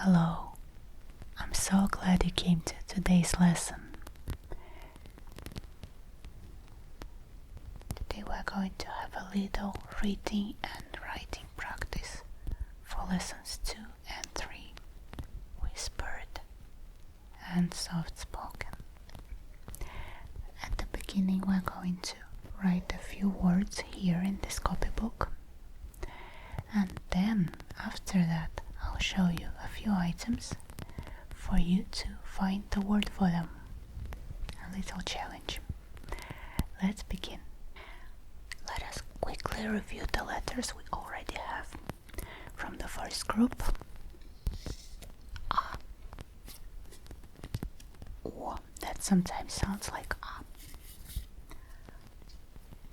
Hello, I'm so glad you came to today's lesson. Today we're going to have a little reading and writing practice for lessons 2 and 3, whispered and soft spoken. At the beginning we're going to write a few words here in this copybook, and then after that I'll show you a few items for you to find the word for them. A little challenge. Let's begin. Let us quickly review the letters we already have. From the first group, A. O, that sometimes sounds like A.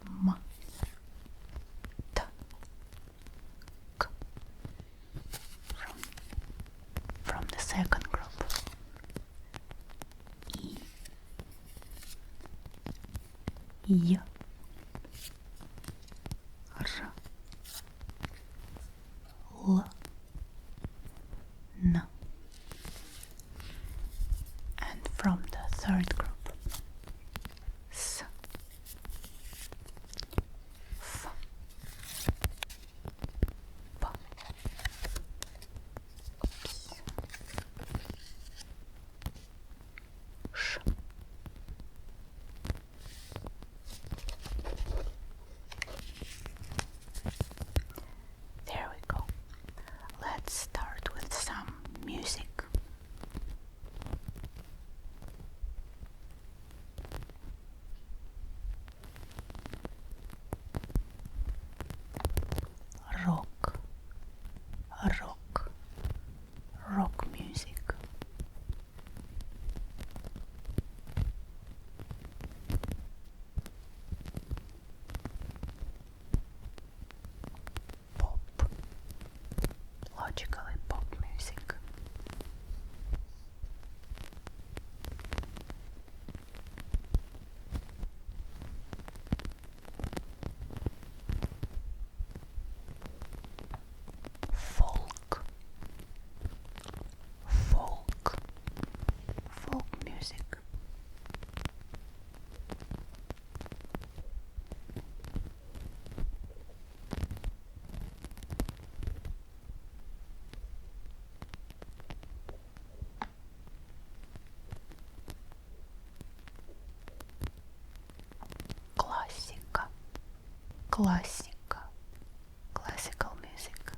M. T. K. From the second group, I. Y. R. L. N. And from the third group, S. F. P. Oops. Sh. There we go. Let's start with some music. Rock, rock, rock music. Pop, logically pop music. Folk, folk, folk music. Классика, классика, classical music.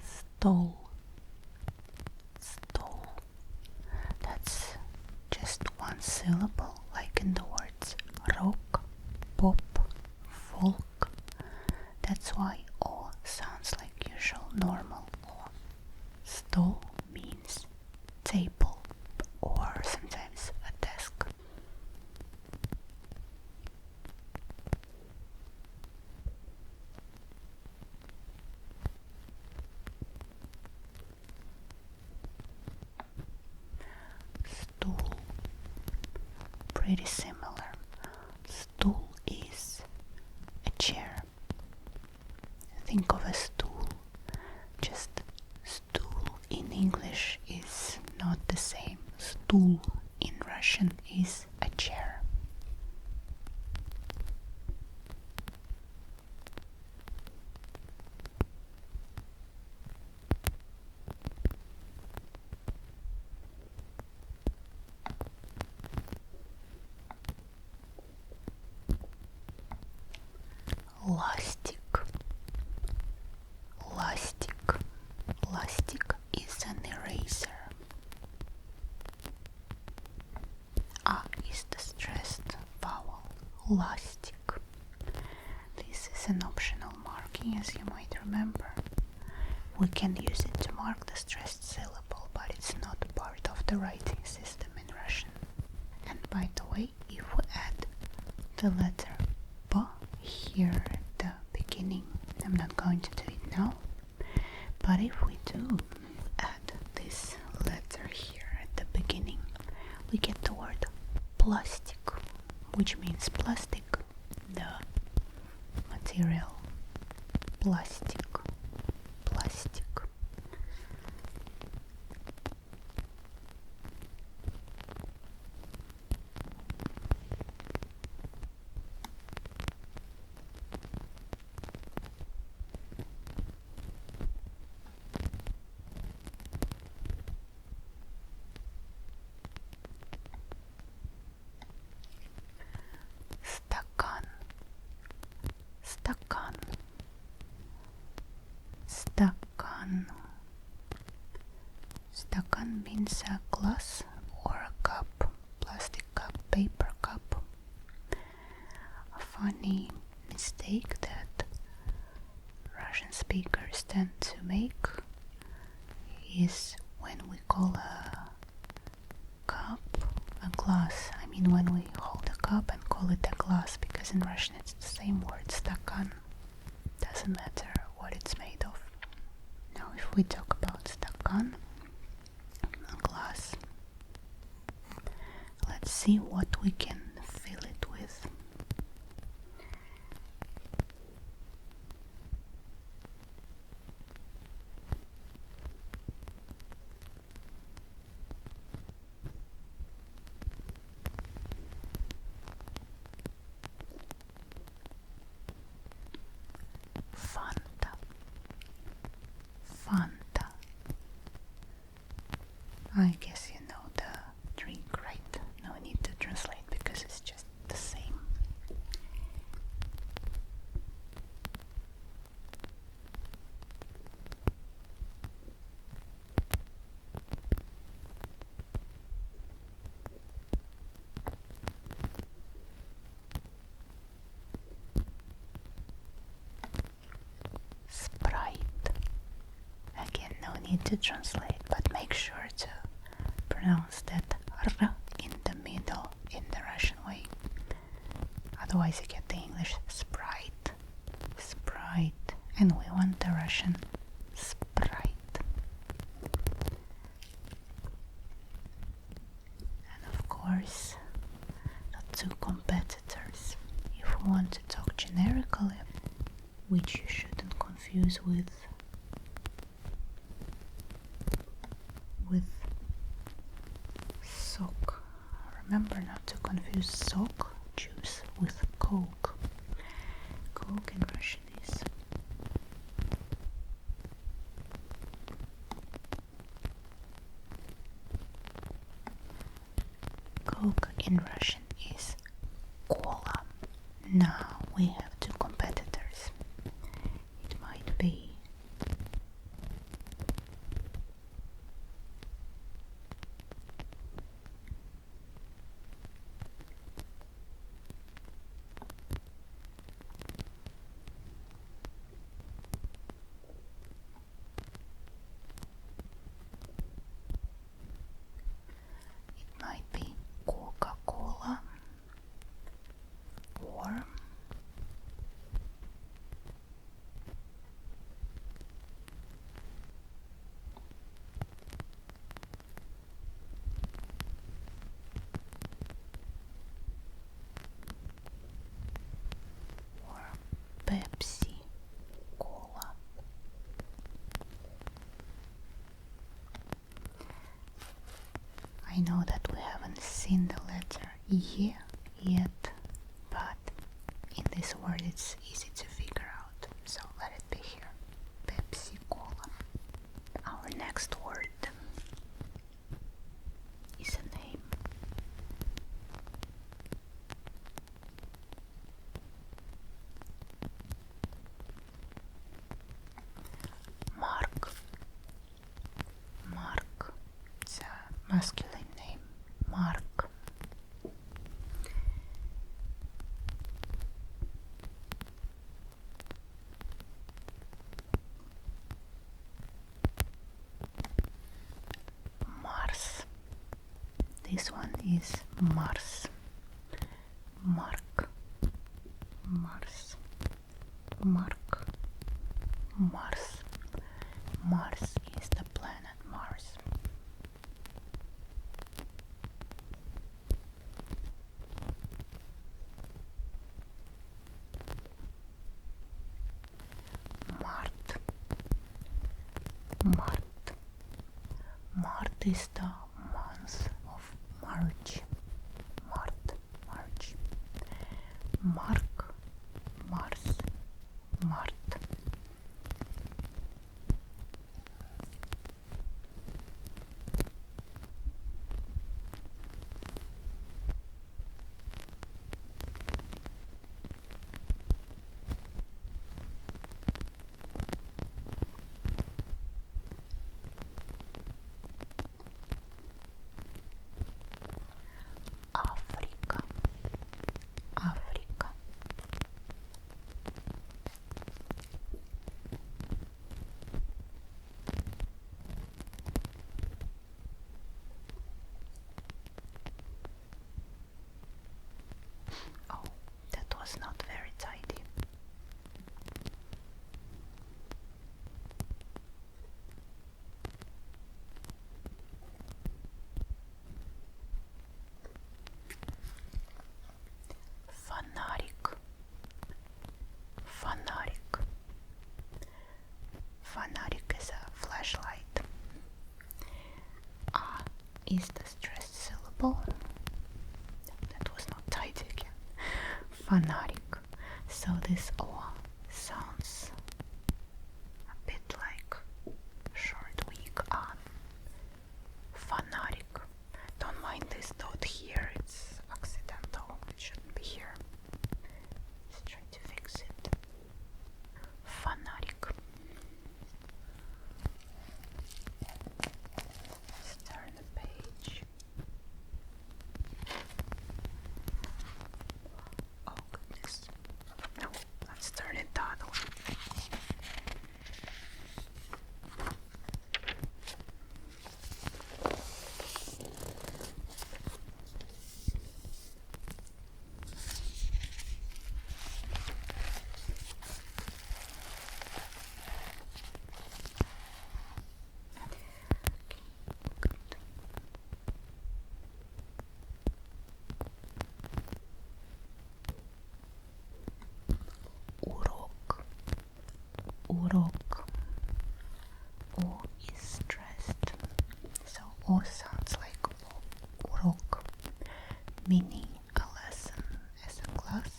Stole, stole. That's just one syllable, like in the words rock, pop, folk. That's why O sounds like usual normal O. Stole means table or sometimes a desk. Stool, pretty similar. Stool is a chair. Think of a stool. Just stool in English is not the same. Stool in Russian is a chair. Lastic, lastic, lastic is an eraser. A is the stressed vowel. Lastic. This is an optional marking, as you might remember. We can use it to mark the stressed syllable, but it's not part of the writing system in Russian. And by the way, if we add the letter B here at the beginning, I'm not going to do it now, but if we do add this letter here at the beginning, we get the word plastic, which means plastic, the material, plastic, plastic. Стакан, стакан, стакан. Стакан means a glass or a cup, plastic cup, paper cup. A funny mistake that Russian speakers tend to make is when we call a cup a glass. I mean, when we hold a cup and call it a glass, because in Russian it's the same word, stakan. Doesn't matter what it's made of. Now, if we talk about stakan, a glass, let's see what we can fill it with. Fanta, Fanta. I guess you know the drink, right? No need to translate because it's just the same. Sprite. Again, no need to translate, but make sure to pronounce that R in the middle in the Russian way. Otherwise you get the English Sprite, Sprite, and we want the Russian Sprite. And of course, the two competitors. If we want to talk generically, which you shouldn't confuse with sock. Remember not to confuse sock juice with Coke. Coke in Russian is cola. Now we have two competitors. It might be Coca-Cola or Pepsi Cola. I know that we haven't seen the letter Y yet, but in this word it's easy to figure out, so let it be here. Pepsi Cola. Our next word is a name. Mark. Mark. It's a masculine name. Mark. Mars. This one is Mars. Mark. Mars. Mark. Mars. Mars is the planet Mars. Mart. Mart is the month of March. Mart, March. Mark, Mars, Mart. Africa, Africa. Oh, that was not very tidy. Фонарик, фонарик. Фонарик is a flashlight. A is the stressed syllable. That was not tight again. Фонарик. So this O sounds a bit like short weak A. Фонарик. Don't mind this dot here, it's accidental. It shouldn't be here. Let's try to fix it. Фонарик. Let's turn the page. Oh goodness. No, let's turn it the other way. Урок. Урок. O is stressed. So O sounds like O. Урок. Meaning a lesson as a class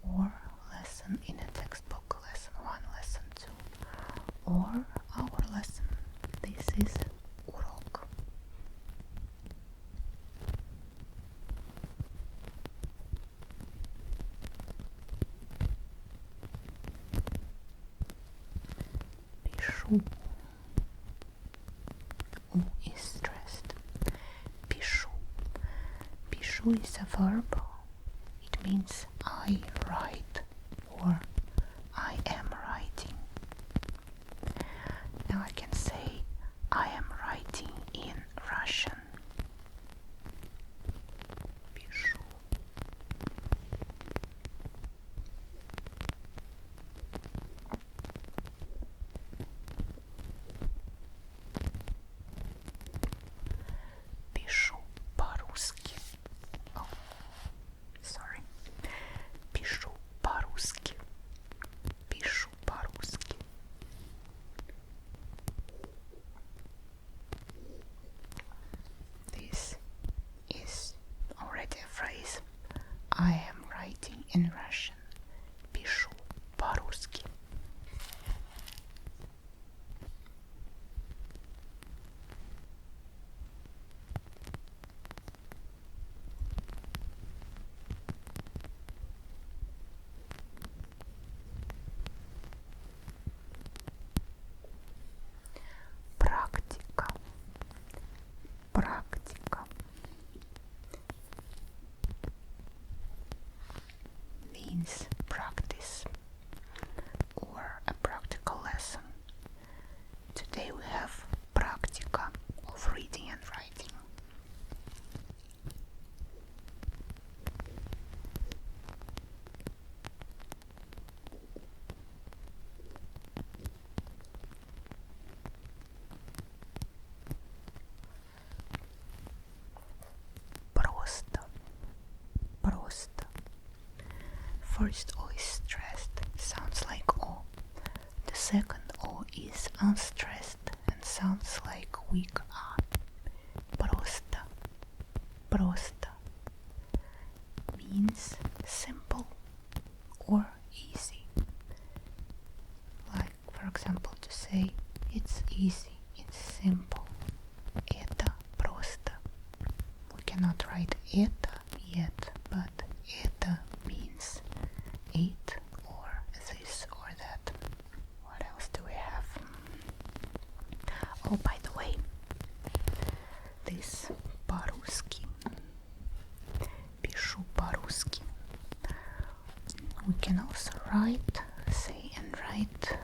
or lesson in a textbook, lesson 1, lesson 2, or our lesson. This is урок. Пишу. U is stressed. Пишу. Пишу is a verb. It means I write or I am writing. Now I can say I am writing in Russian. Пишу. Пишу по-русски. Oh, sorry. Пишу по-русски. Пишу по-русски. This is already a phrase. I am writing in Russian. Пишу по-русски. Практика. Практика. Means practice or a practical lesson. Today we have практика of reading and writing. Просто. Просто. First O is stressed, sounds like O. The second O is unstressed, sounds like weak ah. Просто, просто means simple or easy. Like, for example, to say it's easy, it's simple. Это просто. We cannot write это yet, but это means it or this or that. What else do we have? Oh, by the way, this по-русски. Пишу по-русски. We can also write, say and write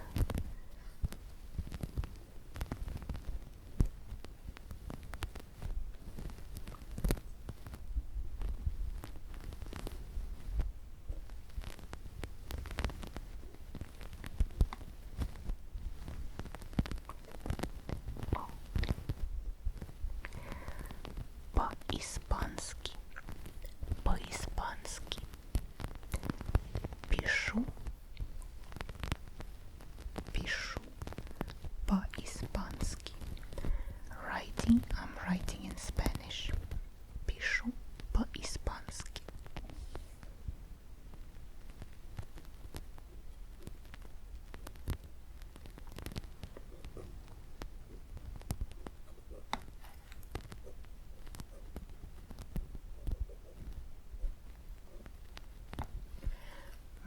по-испански. По-испански. Пишу. Пишу. По-испански. Writing. I'm writing in Spanish. Пишу по-испански.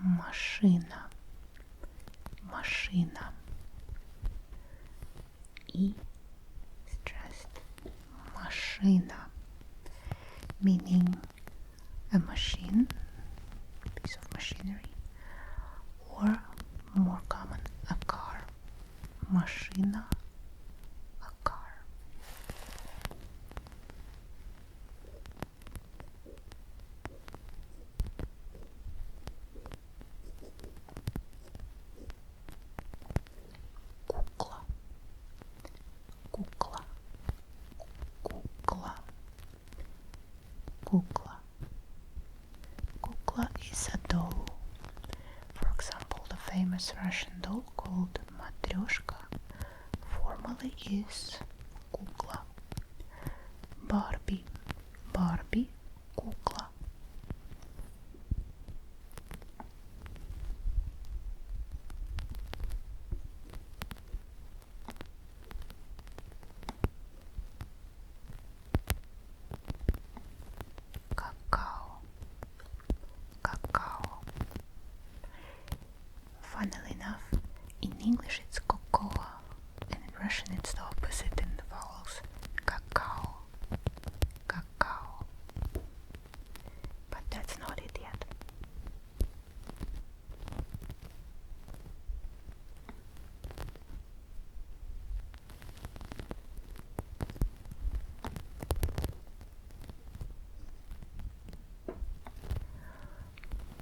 Машина. Машина. И stressed. Машина. Meaning a machine, piece of machinery, or more common, a car. Машина. A car. Кукла. Кукла. Кукла. Kukla. Kukla is a doll. For example, the famous Russian doll called Matryoshka formally is Kukla. Barbie. Barbie. Kukla. Funnily enough, in English it's cocoa, and in Russian it's the opposite in the vowels. Cacao. Cacao. But that's not it yet.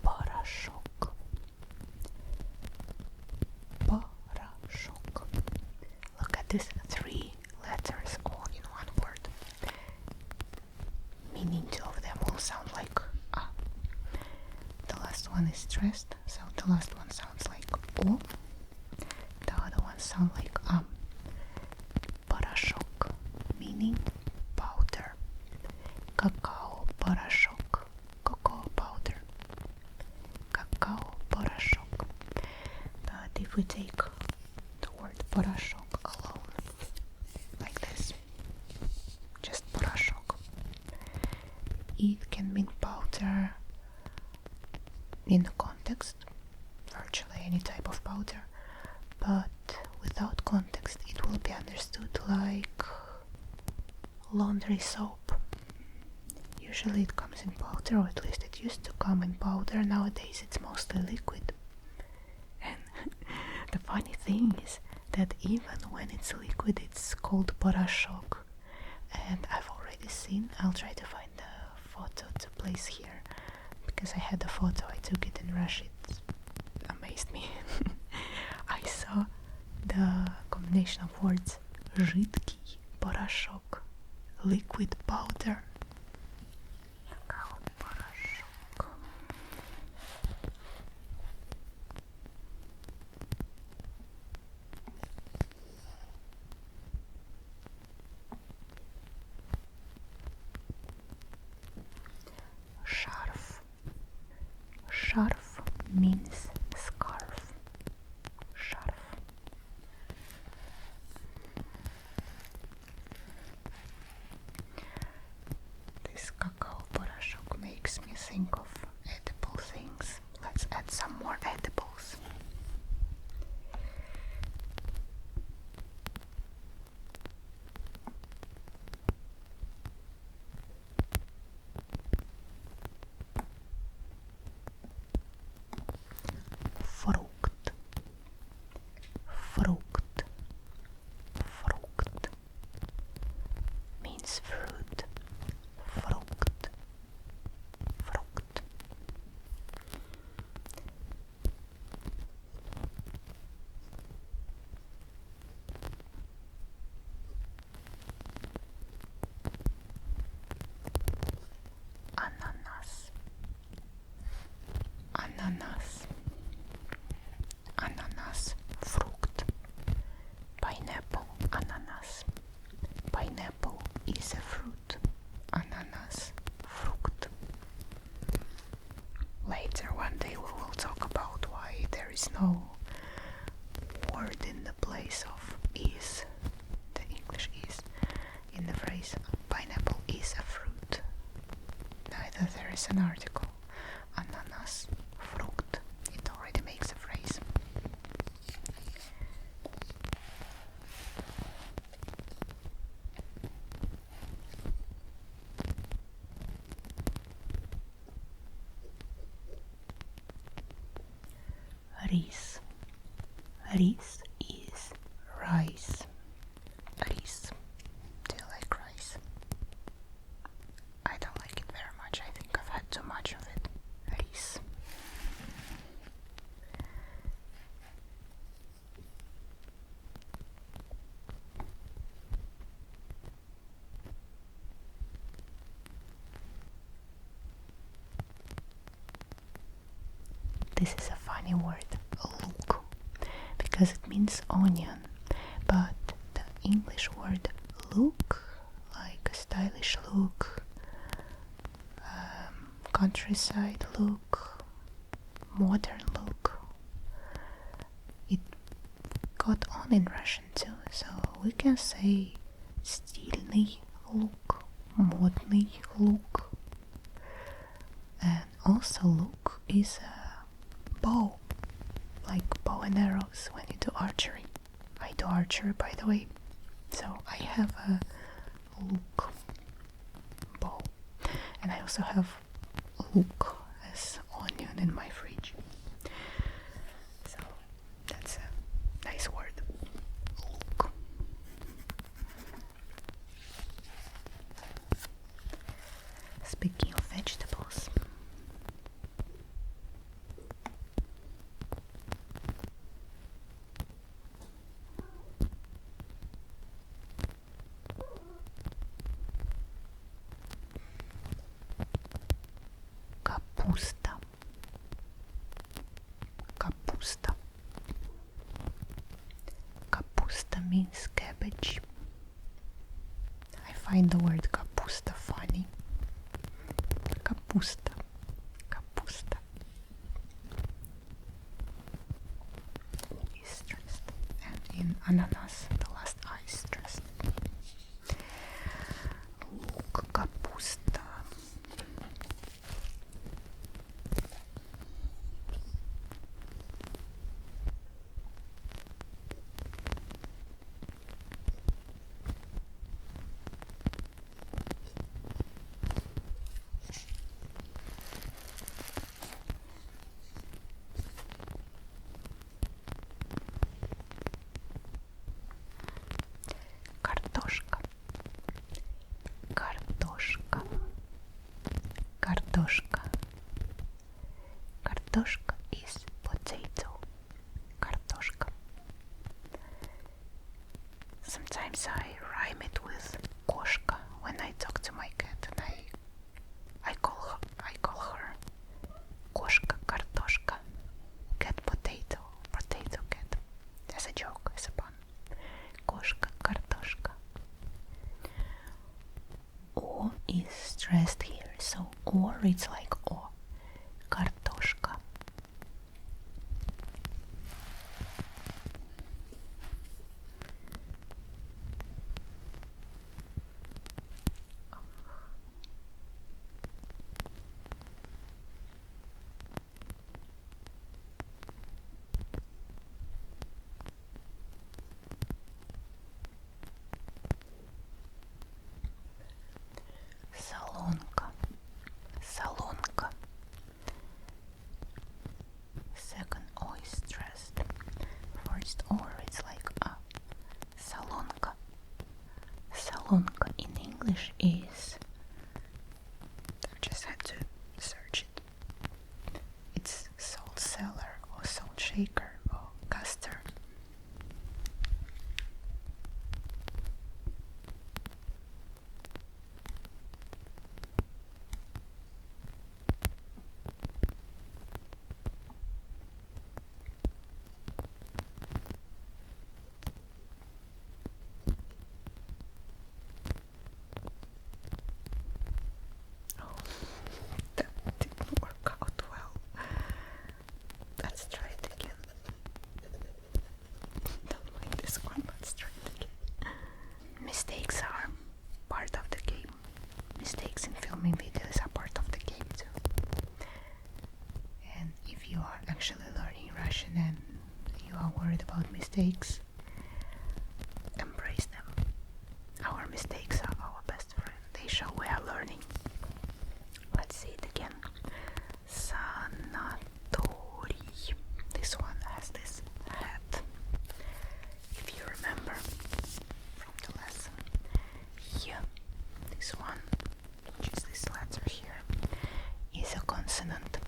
Порошок. Порошок. Look at these 3 letters all in one word. Meaning 2 of them all sound like ah. The last one is stressed, so the last one sounds like o. The other one sound like Порошок, meaning powder. Cacao порошок. Cocoa powder. Cacao порошок. But if we take the word порошок alone, like this, just порошок, it can mean powder in the context, virtually any type of powder, but without context it will be understood like laundry soap. Usually it comes in powder, or at least it used to come in powder. Nowadays it's mostly liquid. And the funny thing is that even when it's liquid it's called порошок. And I've already seen, I'll try to find the photo to place here, because I had a photo, I took it in Russia, it amazed me. I saw the combination of words жидкий порошок, liquid powder. Порошок. phrase. Pineapple is a fruit. Neither there is an article. Ananas, frukt. It already makes a phrase. Рис. Рис is rice. Рис. Do you like rice? I don't like it very much. I think I've had too much of it. Рис. This is a funny word, look, because it means onion, but the English word look, like a stylish look, countryside look, modern look, it got on in Russian too, so we can say стильный look, модный look, and also look is a bow, like bow and arrows when you do archery. I do archery, by the way, so I have a look bow, and I also have look as onion in my fridge, so that's a nice word, look. Speaking of vegetables, капуста. Капуста. Капуста means cabbage. I find the word капуста funny. Капуста. Капуста. Is stressed. And in ananas, the last I is stressed. Лук, капуста. Картошка. Картошка. Картошка. Картошка is potato. Картошка. Sometimes I rhyme it with кошка when I talk to my cat, and I call her кошка, картошка, cat potato, potato cat, as a joke, as a pun. Кошка, картошка. O is stressed here, so or it's like O. Картошка. Солонка. Солонка. Second O is stressed. First O it's like A. Солонка. Солонка in English is, I just had to search it. It's salt cellar or salt shaker or caster. mistakes. Embrace them. Our mistakes are our best friend. They show we are learning. Let's see it again. Sanatoriy. This one has this hat. If you remember from the lesson, here, this one, which is this letter here, is a consonant.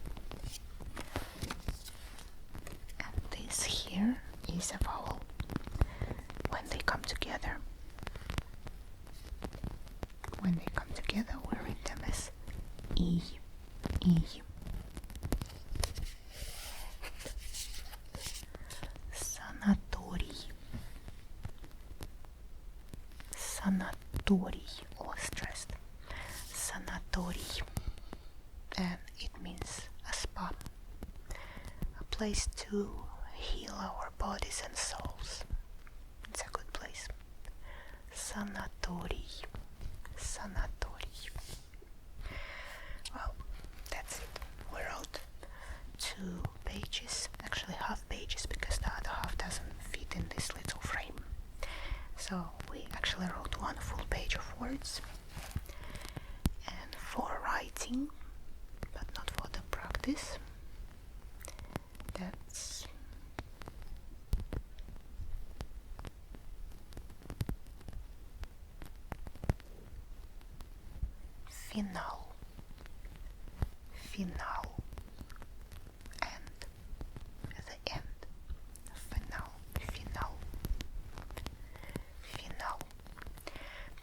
And this here is a vowel. When they come together, we read them as E. Sanatoriy, all stressed. Sanatoriy, and it means a spa, a place to heal our bodies and souls. It's a good place. Sanatoriy. Well, that's it. We wrote 2 pages, actually half pages, because the other half doesn't fit in this little frame. So we actually wrote 1 full page of words. And for writing, but not for the practice, that's final, and the end, final.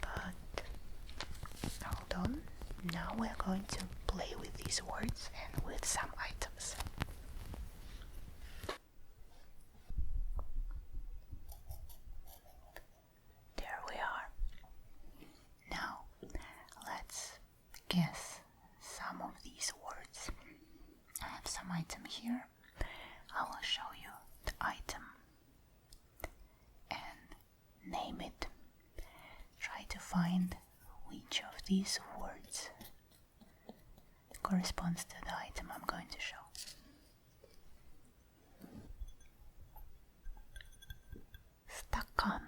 But hold on, now we're going to play with these words and with some items. There we are. Now let's guess some of these words. I have some item here. I will show you the item and name it. Try to find which of these words corresponds to the item I'm going to show. Стакан.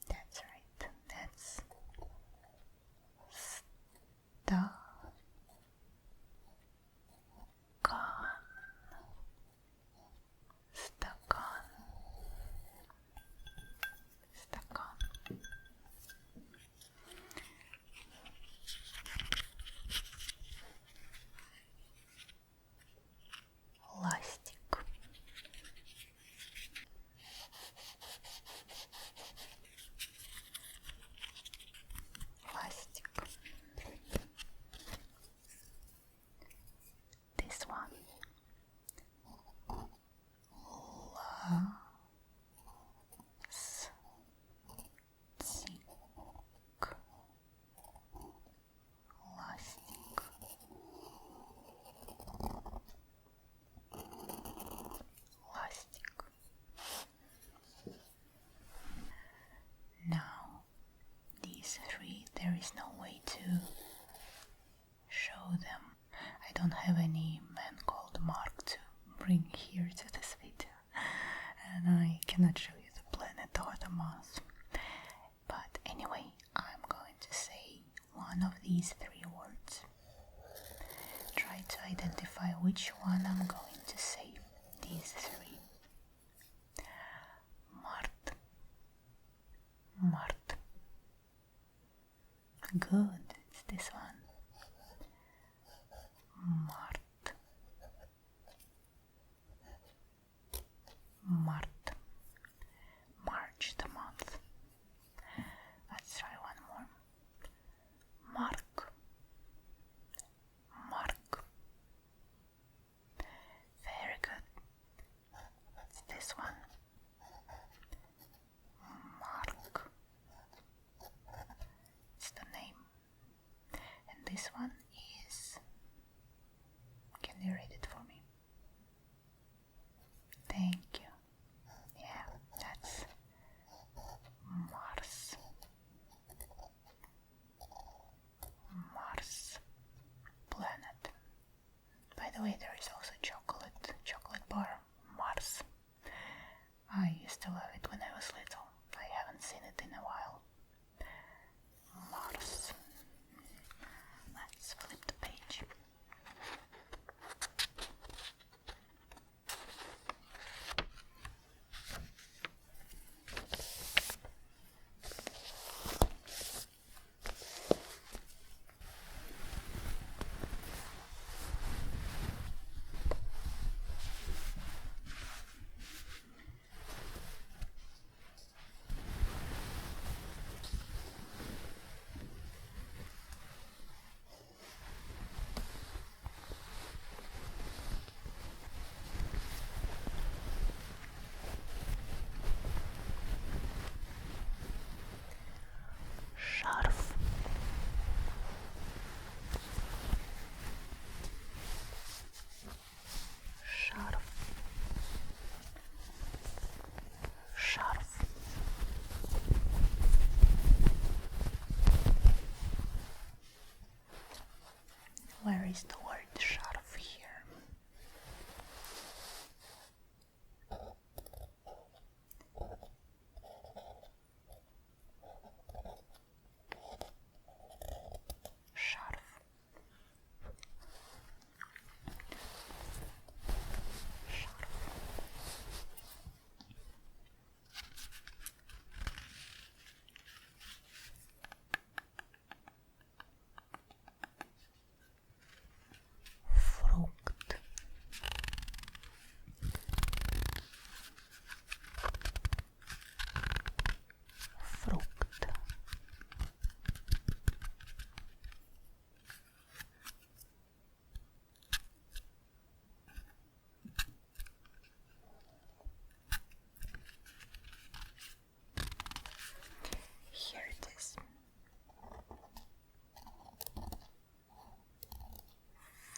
That's right. That's stакан. Ластик. This one. Ластик. Now, these 3, there is no way to show them. I don't have any man called Mark to bring here to this video, and I cannot show you the planet or the Mars. But anyway, I'm going to say one of these 3 words. Try to identify which one I'm going to say. These 3. Mart. Good, it's this one. Mart. March, the month. Let's try one more. Mark. Very good. It's this one. Mark. It's the name. And this one is... Can you read it for me? Thank you. Yeah, that's Mars. recognize the word шарф here. Шарф. Фрукт. Фрукт. Here it is.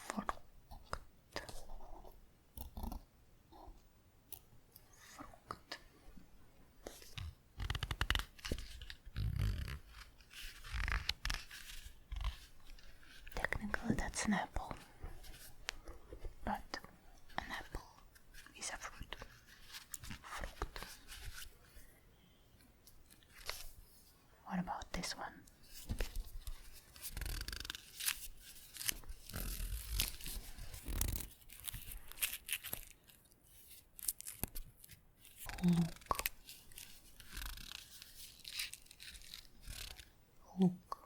Фрукт. Фрукт. Technically that's an apple, but an apple is a fruit. Fruit. What about this one? Look. Look.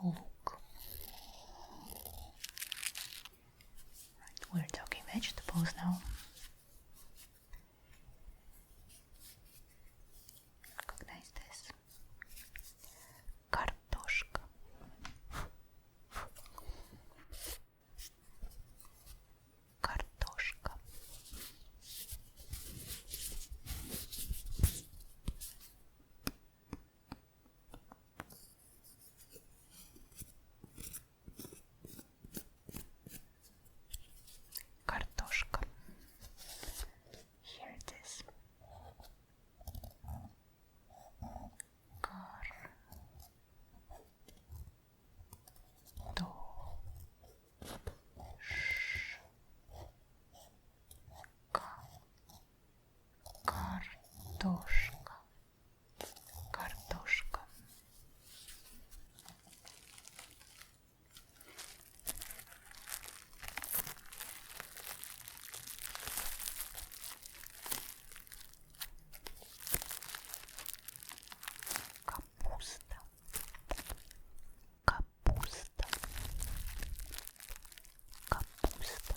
Look. Right, we're talking vegetables now. Recognize this. Картошка. Картошка. Картошка. Here it is. Картошка. Картошка. Капуста. Капуста. Капуста.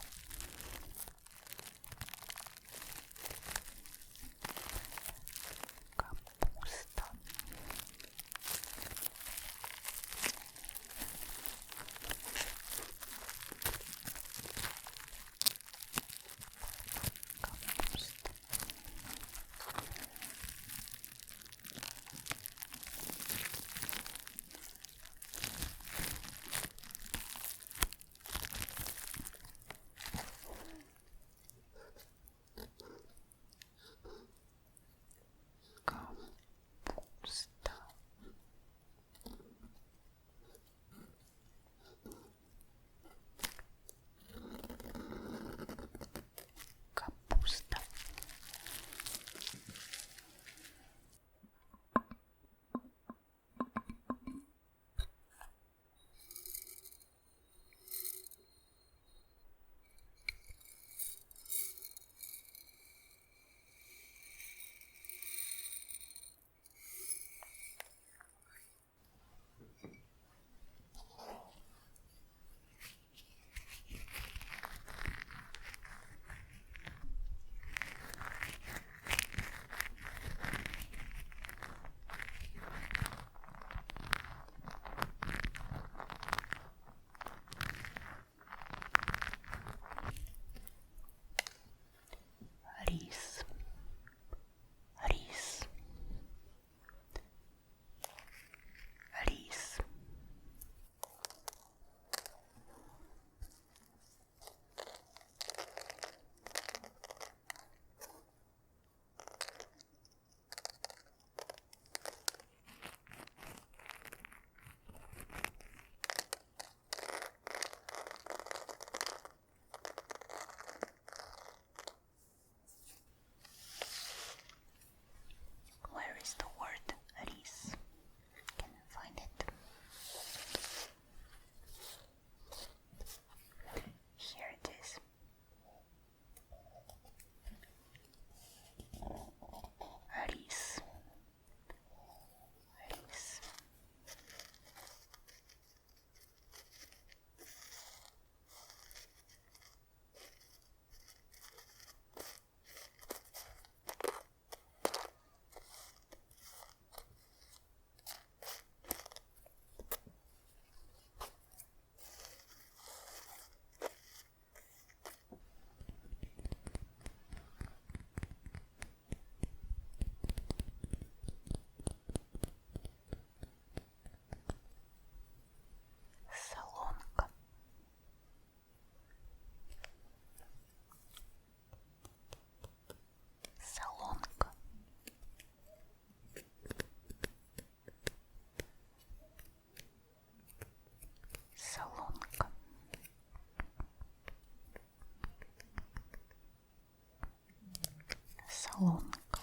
Солонка.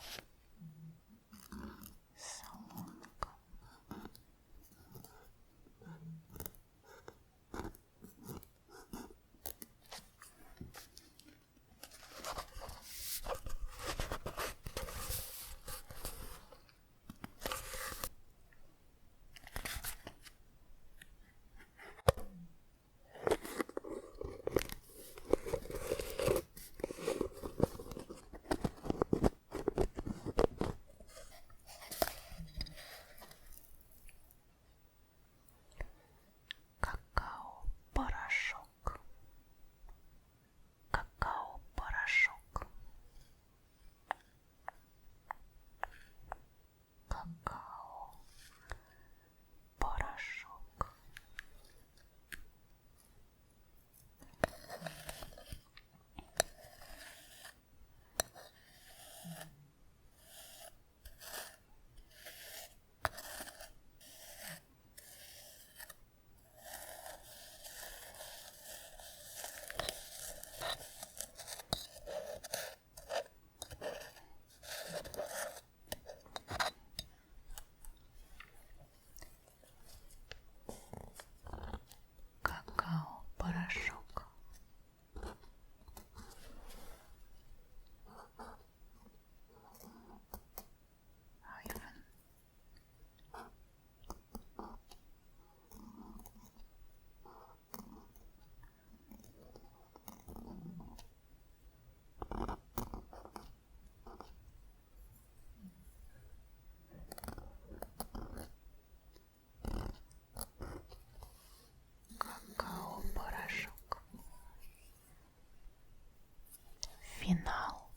Солонка. Какао-порошок. Какао-порошок. Какао-порошок. Какао-порошок. Hyphen. Какао-порошок. Финал.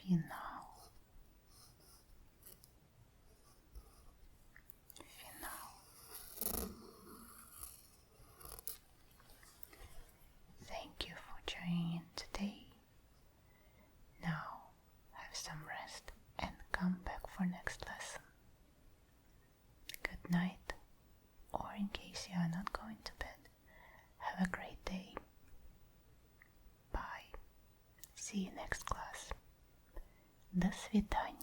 Финал. Финал. Thank you for joining in today. Now have some rest and come back for next lesson. Good night, or in case you are not going to bed, have a great day. Bye. See you next class. До свидания.